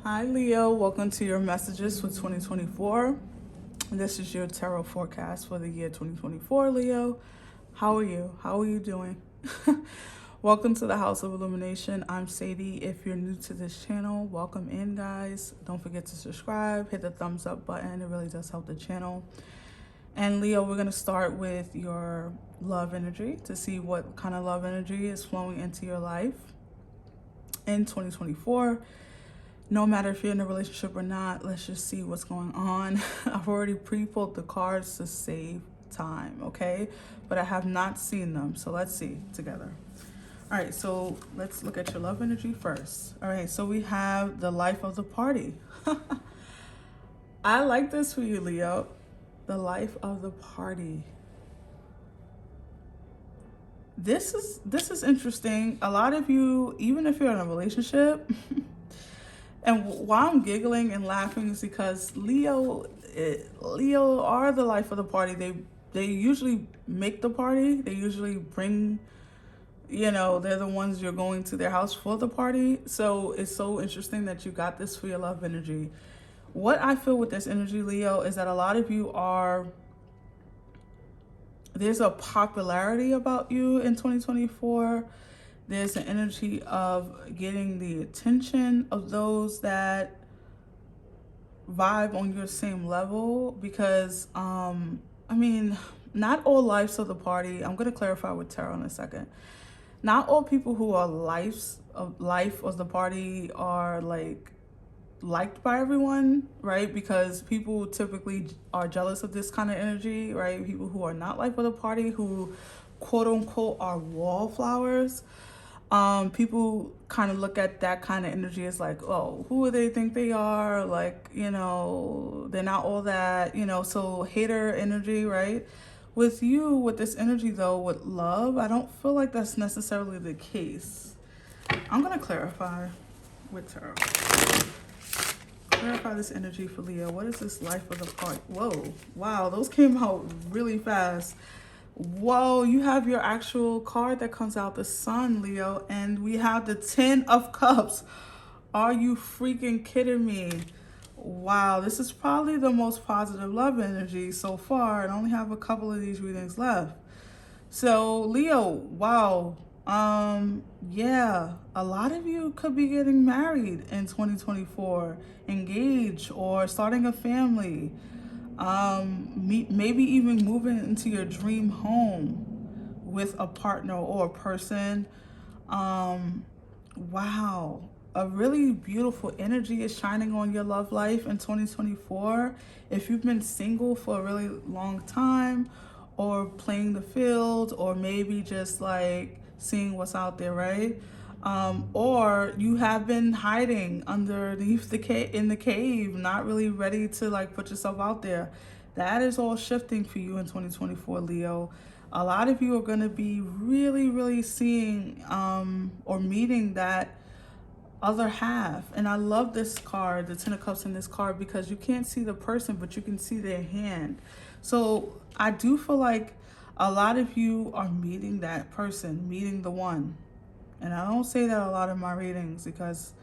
Hi Leo, welcome to your messages for 2024. This is your tarot forecast for the year 2024, Leo. How are you? How are you doing? Welcome to the House of Illumination. I'm Sadie. If you're new to this channel, welcome in, guys. Don't forget to subscribe, hit the thumbs up button. It really does help the channel. And Leo, we're going to start with your love energy to see what kind of love energy is flowing into your life in 2024. No matter if you're in a relationship or not, let's just see what's going on. I've already pre-pulled the cards to save time, okay? But I have not seen them, so let's see together. All right, so let's look at your love energy first. All right, so we have the life of the party. I like this for you, Leo. The life of the party. This is interesting. A lot of you, even if you're in a relationship, and why I'm giggling and laughing is because Leo are the life of the party. They usually make the party. They usually bring, they're the ones you're going to their house for the party. So it's so interesting that you got this for your love energy. What I feel with this energy, Leo, is that a lot of you there's a popularity about you in 2024. There's an energy of getting the attention of those that vibe on your same level because, not all lives of the party. I'm going to clarify with tarot in a second. Not all people who are life of the party are liked by everyone, right? Because people typically are jealous of this kind of energy, right? People who are not life of the party, who quote unquote are wallflowers. People kind of look at that kind of energy as like, oh, who do they think they are? Like, they're not all that, so hater energy, right? With you, with this energy though, with love, I don't feel like that's necessarily the case. I'm going to clarify with tarot. Clarify this energy for Leo. What is this life of the party? Whoa, wow, those came out really fast. Whoa, you have your actual card that comes out, the Sun, Leo, and we have the 10 of Cups. Are you freaking kidding me? Wow, this is probably the most positive love energy so far, and I only have a couple of these readings left. So, Leo, wow. Yeah, a lot of you could be getting married in 2024, engaged or starting a family. Maybe even moving into your dream home with a partner or a person. Wow, a really beautiful energy is shining on your love life in 2024. If you've been single for a really long time, or playing the field, or maybe just like seeing what's out there, right? Or you have been hiding underneath in the cave, not really ready to like put yourself out there. That is all shifting for you in 2024, Leo. A lot of you are going to be really, really seeing or meeting that other half. And I love this card, the 10 of Cups in this card, because you can't see the person, but you can see their hand. So I do feel like a lot of you are meeting that person, meeting the one. And I don't say that a lot in my readings because,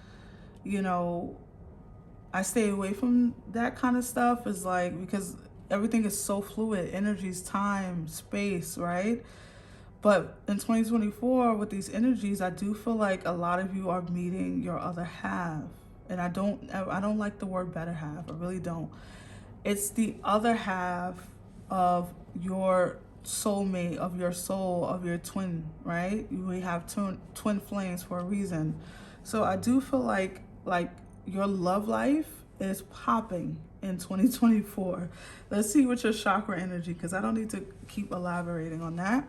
I stay away from that kind of stuff because everything is so fluid. Energies, time, space, right? But in 2024, with these energies, I do feel like a lot of you are meeting your other half. And I don't like the word better half. I really don't. It's the other half of your soulmate, of your soul, of your twin, right? We have twin flames for a reason. So I do feel like your love life is popping in 2024. Let's see what your chakra energy, because I don't need to keep elaborating on that.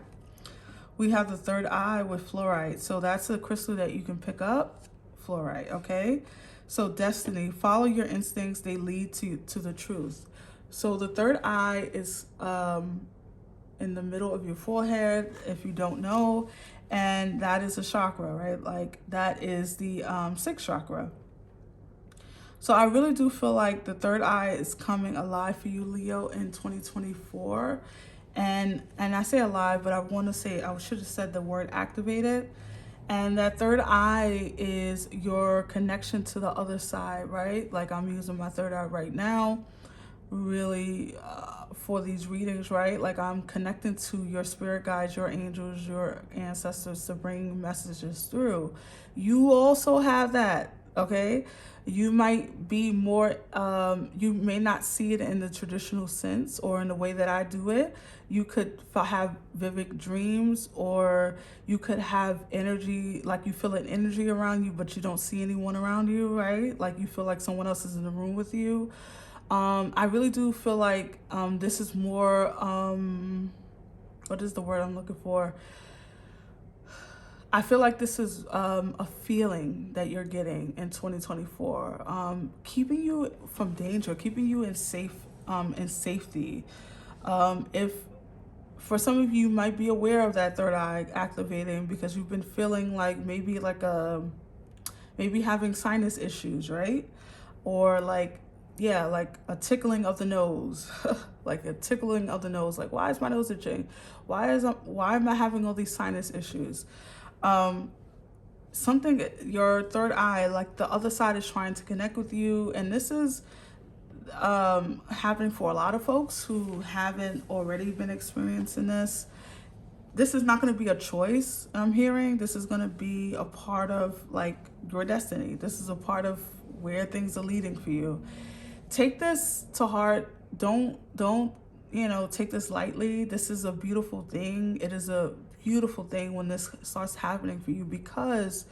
We have the third eye with fluorite. So that's a crystal that you can pick up, fluorite, okay? So destiny, follow your instincts, they lead to the truth. So the third eye is in the middle of your forehead, if you don't know, and that is a chakra, right? Like that is the sixth chakra. So I really do feel like the third eye is coming alive for you, Leo, in 2024. And I say alive, but I should have said the word activated. And that third eye is your connection to the other side, right? Like I'm using my third eye right now, really for these readings, right? Like I'm connecting to your spirit guides, your angels, your ancestors to bring messages through. You also have that, okay? You might be more, you may not see it in the traditional sense or in the way that I do it. You could have vivid dreams, or you could have energy, like you feel an energy around you, but you don't see anyone around you, right? Like you feel like someone else is in the room with you. I really do feel like this is more, what is the word I'm looking for? I feel like this is a feeling that you're getting in 2024, keeping you from danger, keeping you in safety. If for some of you might be aware of that third eye activating because you've been feeling like maybe having sinus issues, right? Or like, yeah, like a tickling of the nose, like a tickling of the nose. Like, why is my nose itching? Why am I having all these sinus issues? Something, your third eye, like the other side is trying to connect with you. And this is happening for a lot of folks who haven't already been experiencing this. This is not going to be a choice, I'm hearing. This is going to be a part of like your destiny. This is a part of where things are leading for you. Take this to heart. Don't take this lightly. This is a beautiful thing. It is a beautiful thing when this starts happening for you, because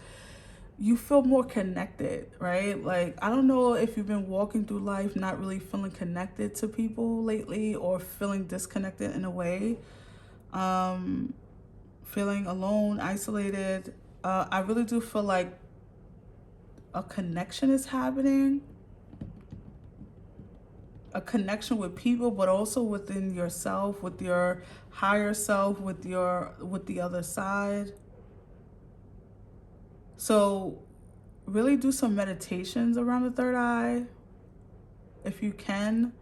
you feel more connected, right? Like, I don't know if you've been walking through life not really feeling connected to people lately, or feeling disconnected in a way, feeling alone, isolated. I really do feel like a connection is happening, a connection with people, but also within yourself, with your higher self, with the other side. So really do some meditations around the third eye if you can,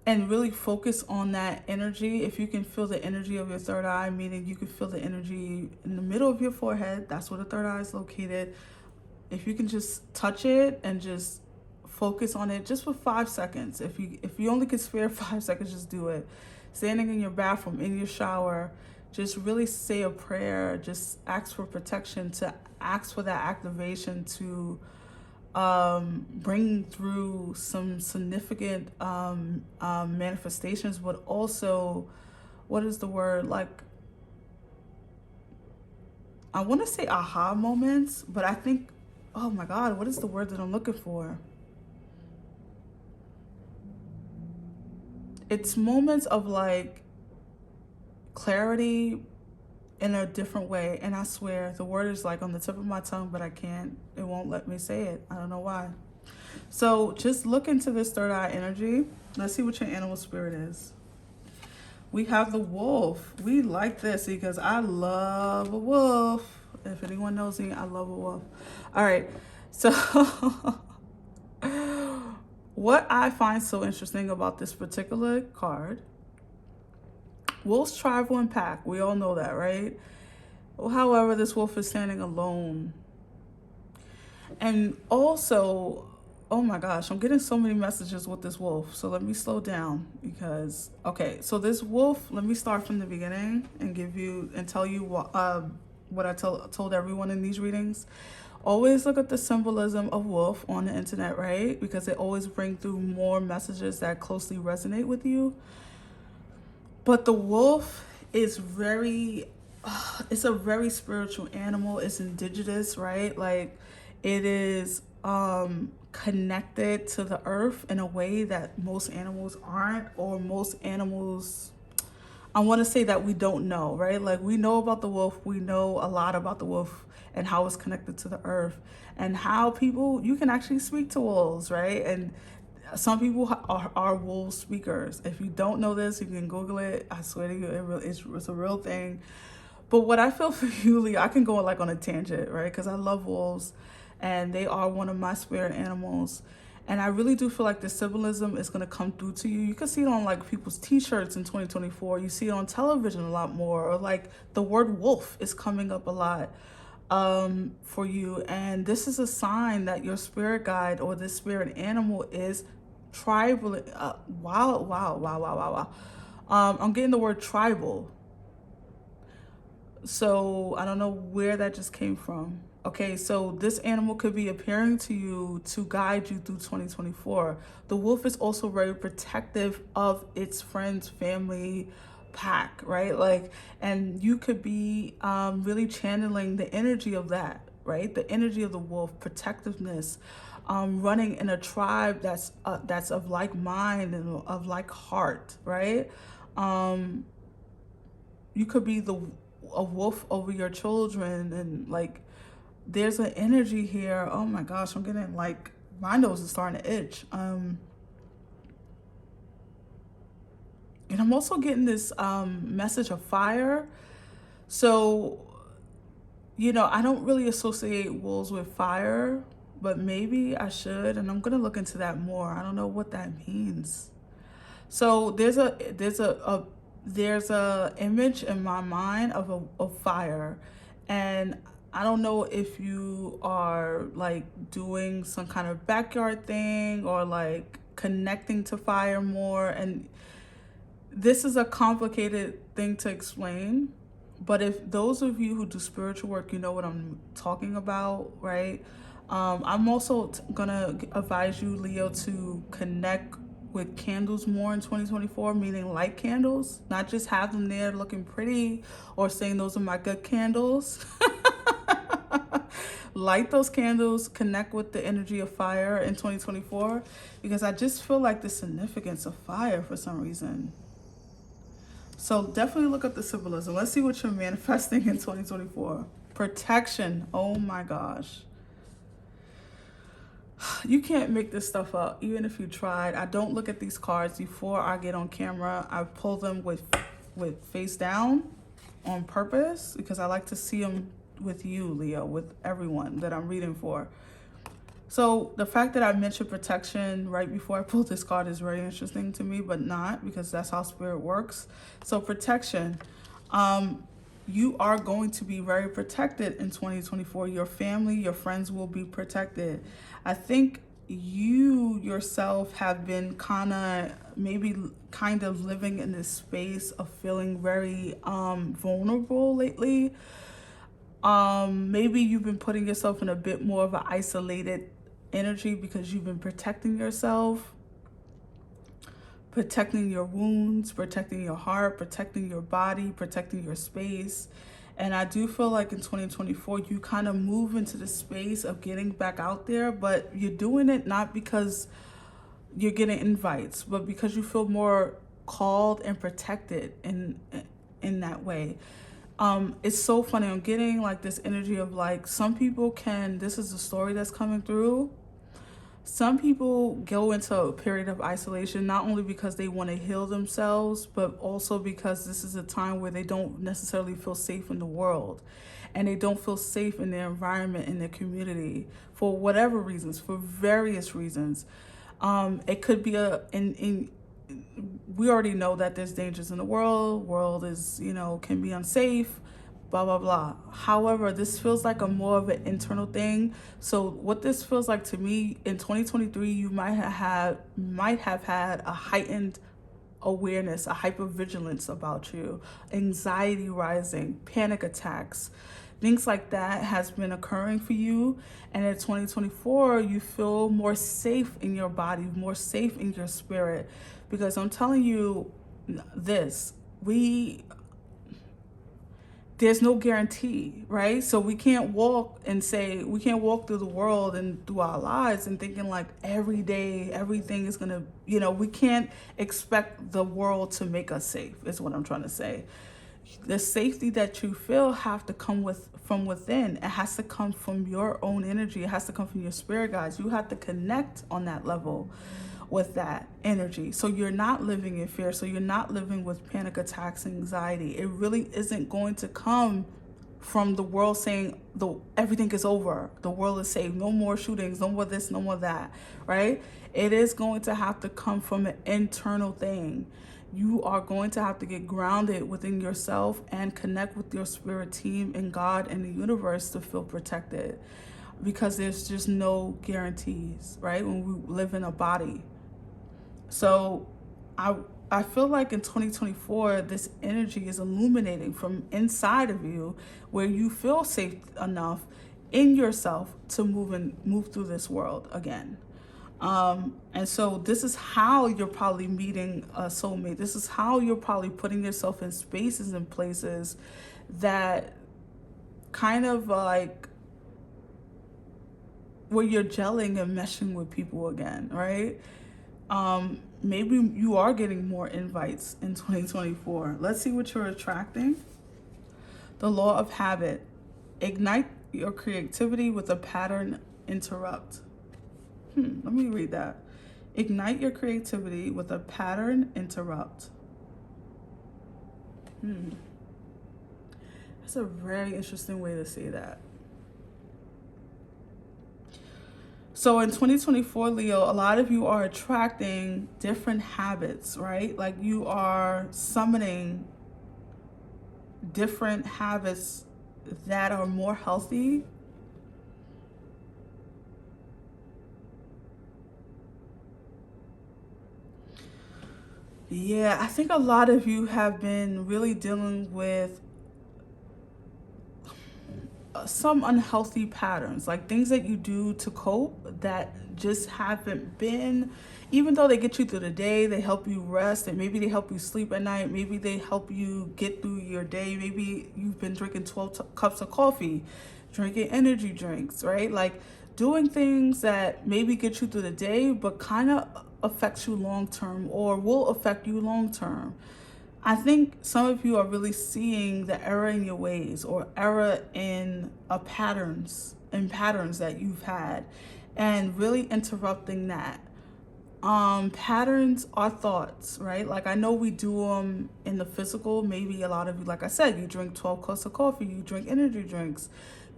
and really focus on that energy. If you can feel the energy of your third eye, meaning you can feel the energy in the middle of your forehead, that's where the third eye is located. If you can just touch it and just focus on it just for 5 seconds. If you only can spare 5 seconds, just do it. Standing in your bathroom, in your shower, just really say a prayer. Just ask for protection, to ask for that activation to bring through some significant manifestations, but also, what is the word? Like, I want to say aha moments, but I think, oh my God, what is the word that I'm looking for? It's moments of like clarity in a different way. And I swear the word is like on the tip of my tongue, but it won't let me say it. I don't know why. So just look into this third eye energy. Let's see what your animal spirit is. We have the wolf. We like this because I love a wolf. If anyone knows me, I love a wolf. All right. So what I find so interesting about this particular card, wolves travel in pack. We all know that, right? However, this wolf is standing alone. And also, oh my gosh, I'm getting so many messages with this wolf. So let me slow down because, okay, so this wolf, let me start from the beginning and tell you what I told everyone in these readings. Always look at the symbolism of wolf on the internet, right? Because it always brings through more messages that closely resonate with you. But the wolf is it's a very spiritual animal. It's indigenous, right? Like, it is connected to the earth in a way that most animals aren't, or most animals, I want to say that we don't know, right? Like, we know about the wolf. We know a lot about the wolf and how it's connected to the earth, and how you can actually speak to wolves, right? And some people are wolf speakers. If you don't know this, you can Google it. I swear to you, it's a real thing. But what I feel for you, Lee, I can go like on a tangent, right? Because I love wolves, and they are one of my spirit animals. And I really do feel like the symbolism is going to come through to you. You can see it on like people's t-shirts in 2024. You see it on television a lot more, or like the word wolf is coming up a lot. for you. And this is a sign that your spirit guide or this spirit animal is tribal. Wow. I'm getting the word tribal. So I don't know where that just came from. Okay, so this animal could be appearing to you to guide you through 2024. The wolf is also very protective of its friends, family, pack, right? Like, and you could be really channeling the energy of that, right? The energy of the wolf, protectiveness, running in a tribe that's of like mind and of like heart, right? You could be a wolf over your children, and like there's an energy here. Oh my gosh, I'm getting like my nose is starting to itch. And I'm also getting this message of fire. So, I don't really associate wolves with fire, but maybe I should, and I'm gonna look into that more. I don't know what that means. So there's a image in my mind of fire, and I don't know if you are like doing some kind of backyard thing or like connecting to fire more. And this is a complicated thing to explain, but if those of you who do spiritual work, you know what I'm talking about, right? I'm also gonna advise you, Leo, to connect with candles more in 2024, meaning light candles, not just have them there looking pretty or saying those are my good candles. Light those candles, connect with the energy of fire in 2024, because I just feel like the significance of fire for some reason. So definitely look up the symbolism. Let's see what you're manifesting in 2024. Protection. Oh my gosh. You can't make this stuff up, even if you tried. I don't look at these cards before I get on camera. I pull them with face down on purpose because I like to see them with you, Leo, with everyone that I'm reading for. So the fact that I mentioned protection right before I pulled this card is very interesting to me, but not, because that's how spirit works. So protection. You are going to be very protected in 2024. Your family, your friends will be protected. I think you yourself have been kind of living in this space of feeling very vulnerable lately. Maybe you've been putting yourself in a bit more of an isolated energy because you've been protecting yourself, protecting your wounds, protecting your heart, protecting your body, protecting your space. And I do feel like in 2024, you kind of move into the space of getting back out there, but you're doing it not because you're getting invites, but because you feel more called and protected in that way. It's so funny. I'm getting like this energy of like some people this is a story that's coming through. Some people go into a period of isolation not only because they want to heal themselves, but also because this is a time where they don't necessarily feel safe in the world, and they don't feel safe in their environment, in their community, for whatever reasons, for various reasons. It could be we already know that there's dangers in the world is, can be unsafe, blah blah blah. However, this feels like a more of an internal thing. So what this feels like to me in 2023, you might have had a heightened awareness, a hypervigilance about you, anxiety rising, panic attacks, things like that has been occurring for you. And in 2024, you feel more safe in your body, more safe in your spirit, because I'm telling you this, there's no guarantee, right? So we can't walk through the world and through our lives and thinking like every day everything is gonna, we can't expect the world to make us safe, is what I'm trying to say. The safety that you feel have to come from within. It has to come from your own energy. It has to come from your spirit guides. You have to connect on that level with that energy. So you're not living in fear. So you're not living with panic attacks and anxiety. It really isn't going to come from the world saying everything is over, the world is safe, no more shootings, no more this, no more that, right? It is going to have to come from an internal thing. You are going to have to get grounded within yourself and connect with your spirit team and God and the universe to feel protected, because there's just no guarantees, right? When we live in a body. So I feel like in 2024, this energy is illuminating from inside of you, where you feel safe enough in yourself to move through this world again. And so this is how you're probably meeting a soulmate. This is how you're probably putting yourself in spaces and places that kind of like where you're gelling and meshing with people again, right? Maybe you are getting more invites in 2024. Let's see what you're attracting. The law of habit. Ignite your creativity with a pattern interrupt. Let me read that. Ignite your creativity with a pattern interrupt. That's a very interesting way to say that. So in 2024, Leo, a lot of you are attracting different habits, right? Like you are summoning different habits that are more healthy. Yeah, I think a lot of you have been really dealing with some unhealthy patterns, like things that you do to cope that just haven't been, even though they get you through the day, they help you rest, and maybe they help you sleep at night, maybe they help you get through your day. Maybe you've been drinking 12 cups of coffee, drinking energy drinks, right? Like doing things that maybe get you through the day, but kind of affects you long term, or will affect you long term. I think some of you are really seeing the error in your ways, or error in patterns that you've had, and really interrupting that. Patterns are thoughts, right? Like I know we do them in the physical. Maybe a lot of you, like I said, you drink 12 cups of coffee, you drink energy drinks,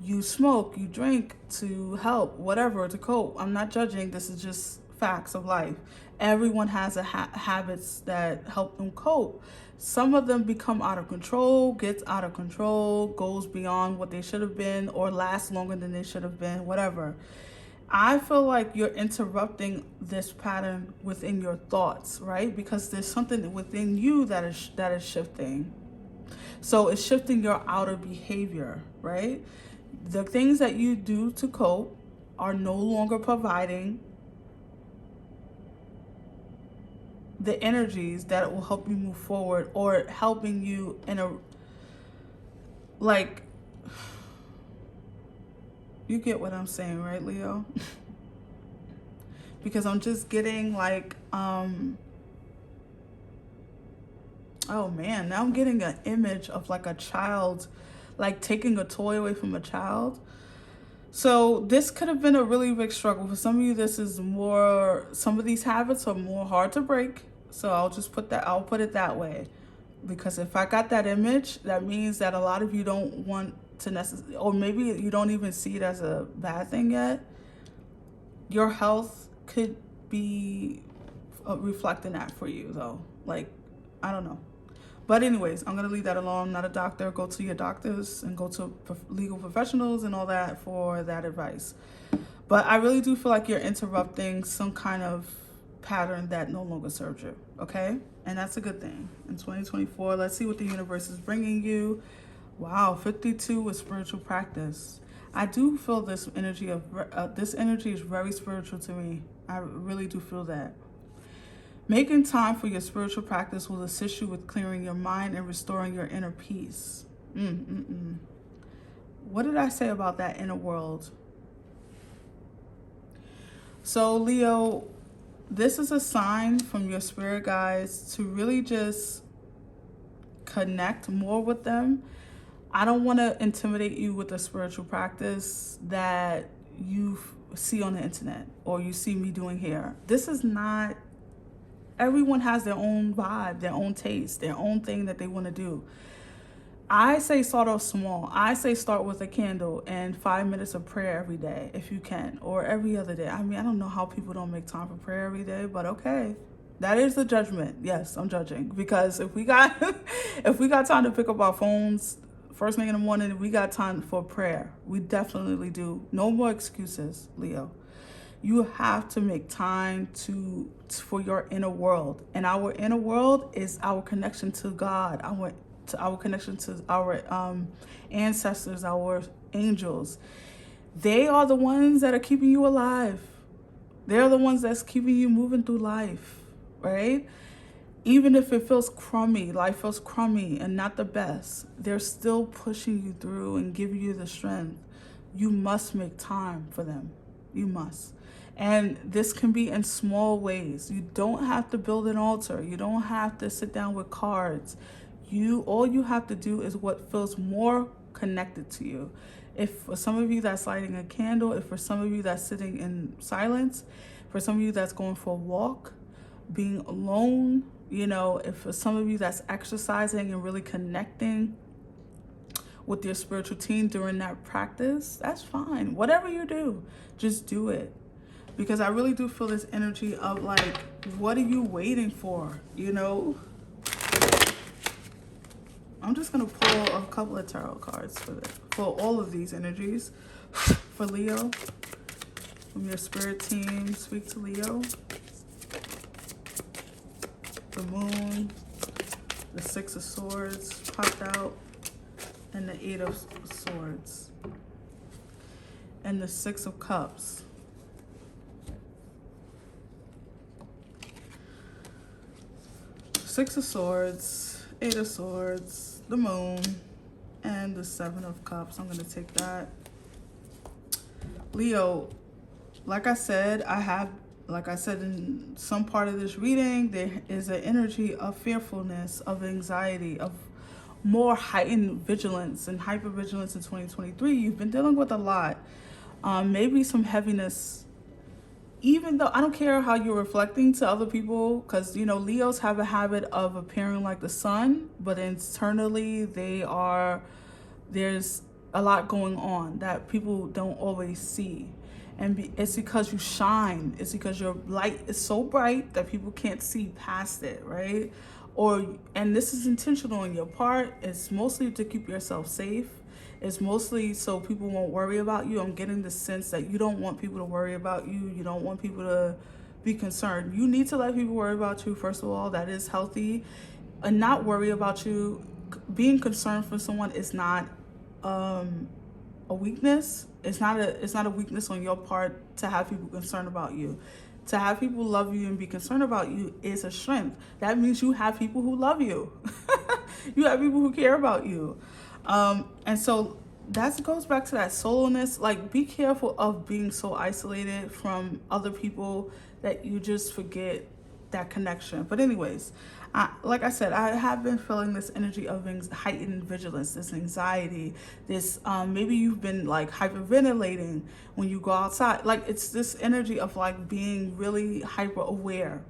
you smoke, you drink to help, whatever, to cope. I'm not judging. This is just facts of life. Everyone has habits that help them cope. Some of them become out of control, gets out of control, goes beyond what they should have been, or lasts longer than they should have been, whatever. I feel like you're interrupting this pattern within your thoughts, right? Because there's something within you that is shifting. So it's shifting your outer behavior, right? The things that you do to cope are no longer providing the energies that will help you move forward, or helping you in a, like, you get what I'm saying, right, Leo? Because I'm just getting like, oh man, now I'm getting an image of like a child, like taking a toy away from a child. So this could have been a really big struggle. For some of you, this is more, some of these habits are more hard to break. So I'll put it that way. Because if I got that image, that means that a lot of you don't want to necessarily, or maybe you don't even see it as a bad thing yet. Your health could be reflecting that for you though. Like, I don't know. But anyways, I'm going to leave that alone. I'm not a doctor. Go to your doctors and go to legal professionals and all that for that advice. But I really do feel like you're interrupting some kind of pattern that no longer serves you, okay? And that's a good thing. In 2024, let's see what the universe is bringing you. Wow, 52 with spiritual practice. I do feel this energy is very spiritual to me. I really do feel that. Making time for your spiritual practice will assist you with clearing your mind and restoring your inner peace. What did I say about that inner world? So, Leo, this is a sign from your spirit guides to really just connect more with them. I don't want to intimidate you with a spiritual practice that you see on the internet or you see me doing here. This is not, everyone has their own vibe, their own taste, their own thing that they want to do. I say start off small. I say start with a candle and 5 minutes of prayer every day if you can, or every other day. I mean, I don't know how people don't make time for prayer every day, but okay. That is the judgment. Yes, I'm judging because if we got if we got time to pick up our phones first thing in the morning, we got time for prayer. We definitely do. No more excuses, Leo. You have to make time for your inner world, and our inner world is our connection to God, our connection to our ancestors, our angels. They are the ones that are keeping you alive. They're the ones that's keeping you moving through life, right? Even if it feels crummy, life feels crummy and not the best, they're still pushing you through and giving you the strength. You must make time for them. You must. And this can be in small ways. You don't have to build an altar. You don't have to sit down with cards. All you have to do is what feels more connected to you. If for some of you that's lighting a candle, if for some of you that's sitting in silence, for some of you that's going for a walk, being alone, if for some of you that's exercising and really connecting with your spiritual team during that practice, that's fine. Whatever you do, just do it. Because I really do feel this energy of like, what are you waiting for? I'm just going to pull a couple of tarot cards for all of these energies. For Leo, from your spirit team, speak to Leo. The Moon, the Six of Swords popped out, and the Eight of Swords, and the Six of Cups. Six of Swords, Eight of Swords, the Moon, and the Seven of Cups. I'm going to take that. Leo, like I said in some part of this reading, there is an energy of fearfulness, of anxiety, of more heightened vigilance and hypervigilance in 2023. You've been dealing with a lot. Maybe some heaviness, even though I don't care how you're reflecting to other people, because, Leos have a habit of appearing like the sun, but internally there's a lot going on that people don't always see. And it's because you shine. It's because your light is so bright that people can't see past it, right? And this is intentional on your part. It's mostly to keep yourself safe. It's mostly so people won't worry about you. I'm getting the sense that you don't want people to worry about you. You don't want people to be concerned. You need to let people worry about you, first of all. That is healthy. And not worry about you. Being concerned for someone is not a weakness. It's not a weakness on your part to have people concerned about you. To have people love you and be concerned about you is a strength. That means you have people who love you. You have people who care about you. And so that goes back to that soloist. Like, be careful of being so isolated from other people that you just forget that connection. But anyways, like I said, I have been feeling this energy of heightened vigilance, this anxiety, this maybe you've been like hyperventilating when you go outside. Like, it's this energy of like being really hyper aware.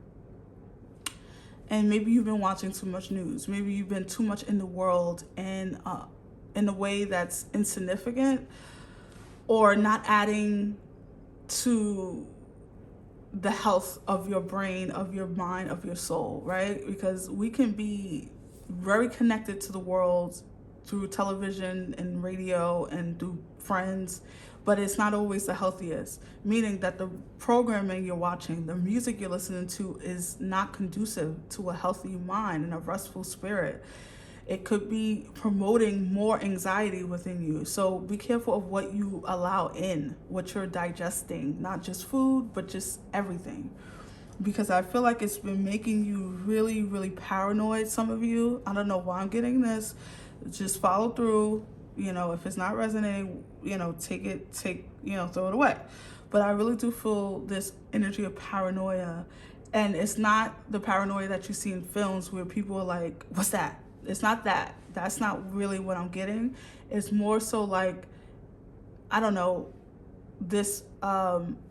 And maybe you've been watching too much news. Maybe you've been too much in the world and in a way that's insignificant or not adding to the health of your brain, of your mind, of your soul, right? Because we can be very connected to the world through television and radio and through friends, but it's not always the healthiest, meaning that the programming you're watching, the music you're listening to is not conducive to a healthy mind and a restful spirit. It could be promoting more anxiety within you. So be careful of what you allow in, what you're digesting, not just food, but just everything. Because I feel like it's been making you really, really paranoid, some of you. I don't know why I'm getting this. Just follow through. If it's not resonating, throw it away. But I really do feel this energy of paranoia. And it's not the paranoia that you see in films where people are like, what's that? It's not that. That's not really what I'm getting. It's more so like, I don't know, this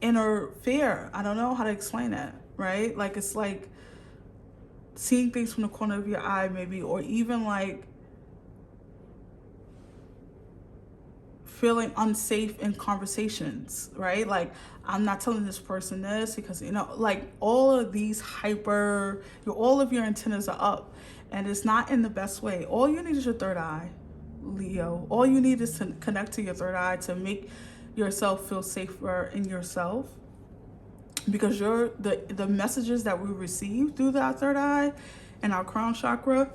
inner fear. I don't know how to explain it, right? Like, it's like seeing things from the corner of your eye maybe, or even like feeling unsafe in conversations, right? Like, I'm not telling this person this because, like all of these all of your antennas are up, and it's not in the best way. All you need is your third eye, Leo. All you need is to connect to your third eye to make yourself feel safer in yourself, because the messages that we receive through that third eye and our crown chakra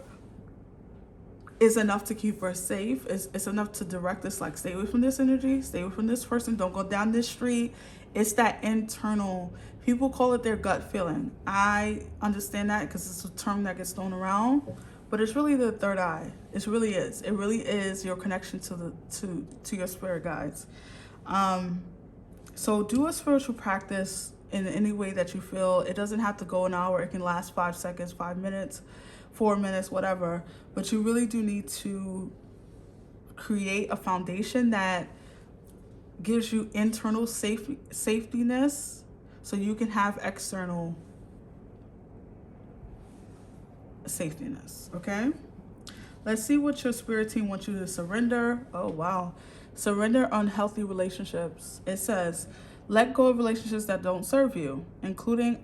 is enough to keep us safe. It's enough to direct us, like, stay away from this energy, stay away from this person, don't go down this street. It's that internal, people call it their gut feeling. I understand that because it's a term that gets thrown around, but it's really the third eye. It really is your connection to your spirit guides. So do a spiritual practice in any way that you feel. It doesn't have to go an hour. It can last 5 seconds, 5 minutes, 4 minutes, whatever. But you really do need to create a foundation that gives you internal safetyness so you can have external safetyness, okay? Let's see what your spirit team wants you to surrender. Oh, wow. Surrender unhealthy relationships. It says, let go of relationships that don't serve you, including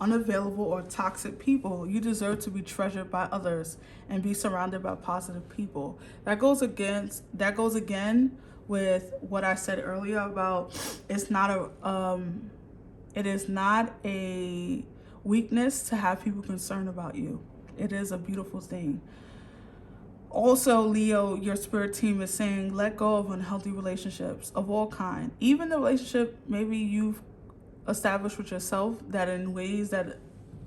unavailable or toxic people. You deserve to be treasured by others and be surrounded by positive people. That goes again with what I said earlier about it is not a weakness to have people concerned about you. It is a beautiful thing. Also, Leo, your spirit team is saying, let go of unhealthy relationships of all kind. Even the relationship maybe you've established with yourself that in ways that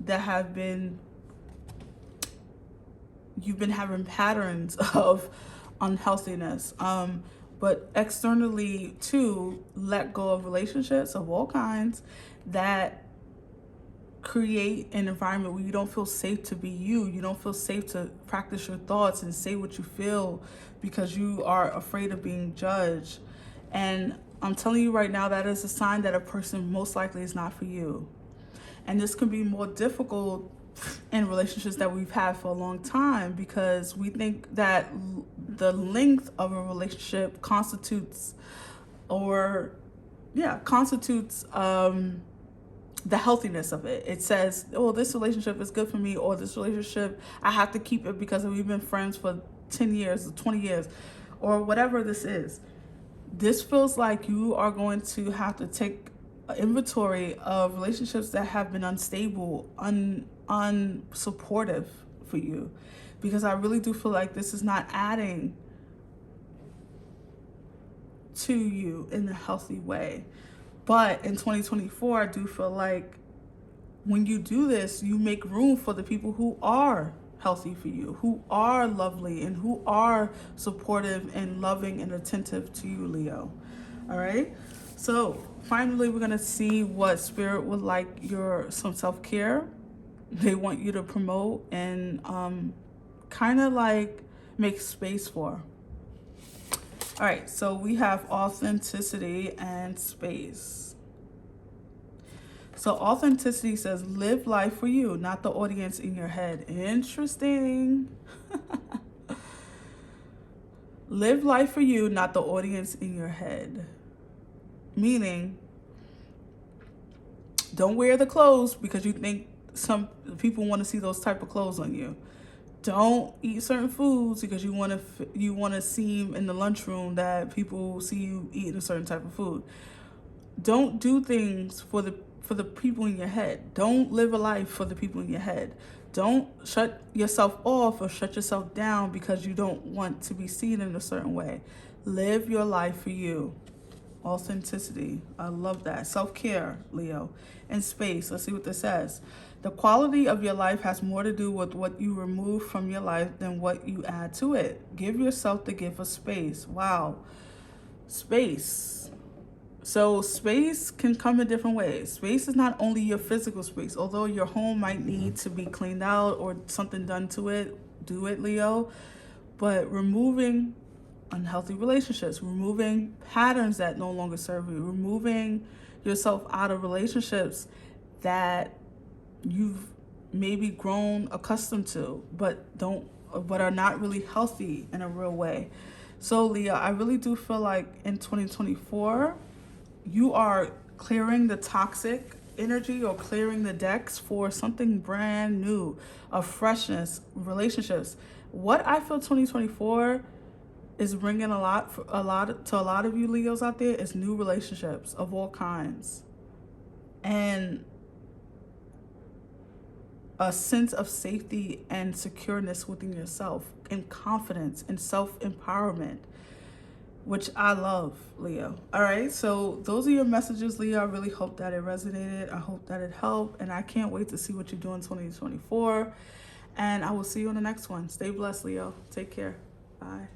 have been, you've been having patterns of unhealthiness. But externally too, let go of relationships of all kinds that create an environment where you don't feel safe to be you. You don't feel safe to practice your thoughts and say what you feel because you are afraid of being judged. And I'm telling you right now, that is a sign that a person most likely is not for you. And this can be more difficult in relationships that we've had for a long time because we think that the length of a relationship constitutes the healthiness of it. It says, oh, this relationship is good for me, or this relationship, I have to keep it because we've been friends for 10 years or 20 years, or whatever this is. This feels like you are going to have to take an inventory of relationships that have been unstable, unsupportive for you, because I really do feel like this is not adding to you in a healthy way. But in 2024, I do feel like when you do this, you make room for the people who are healthy for you, who are lovely, and who are supportive and loving and attentive to you, Leo. All right? So finally, we're going to see what Spirit would like some self-care they want you to promote and kind of like make space for. All right, so we have authenticity and space. So authenticity says, live life for you, not the audience in your head. Interesting. Live life for you, not the audience in your head. Meaning, don't wear the clothes because you think some people want to see those type of clothes on you. Don't eat certain foods because you want to seem in the lunchroom that people see you eating a certain type of food. Don't do things for the people in your head. Don't live a life for the people in your head. Don't shut yourself off or shut yourself down because you don't want to be seen in a certain way. Live your life for you. Authenticity. I love that. Self-care, Leo. And space. Let's see what this says. The quality of your life has more to do with what you remove from your life than what you add to it. Give yourself the gift of space. Wow. Space. So space can come in different ways. Space is not only your physical space, although your home might need to be cleaned out or something done to it. Do it, Leo. But removing unhealthy relationships, removing patterns that no longer serve you, removing yourself out of relationships that you've maybe grown accustomed to, but are not really healthy in a real way. So Leo, I really do feel like in 2024, you are clearing the toxic energy or clearing the decks for something brand new, of freshness, relationships. What I feel 2024 is bringing a lot of you Leos out there is new relationships of all kinds, and a sense of safety and secureness within yourself, and confidence and self-empowerment, which I love, Leo. All right, so those are your messages, Leo. I really hope that it resonated. I hope that it helped, and I can't wait to see what you do in 2024. And I will see you on the next one. Stay blessed, Leo. Take care. Bye.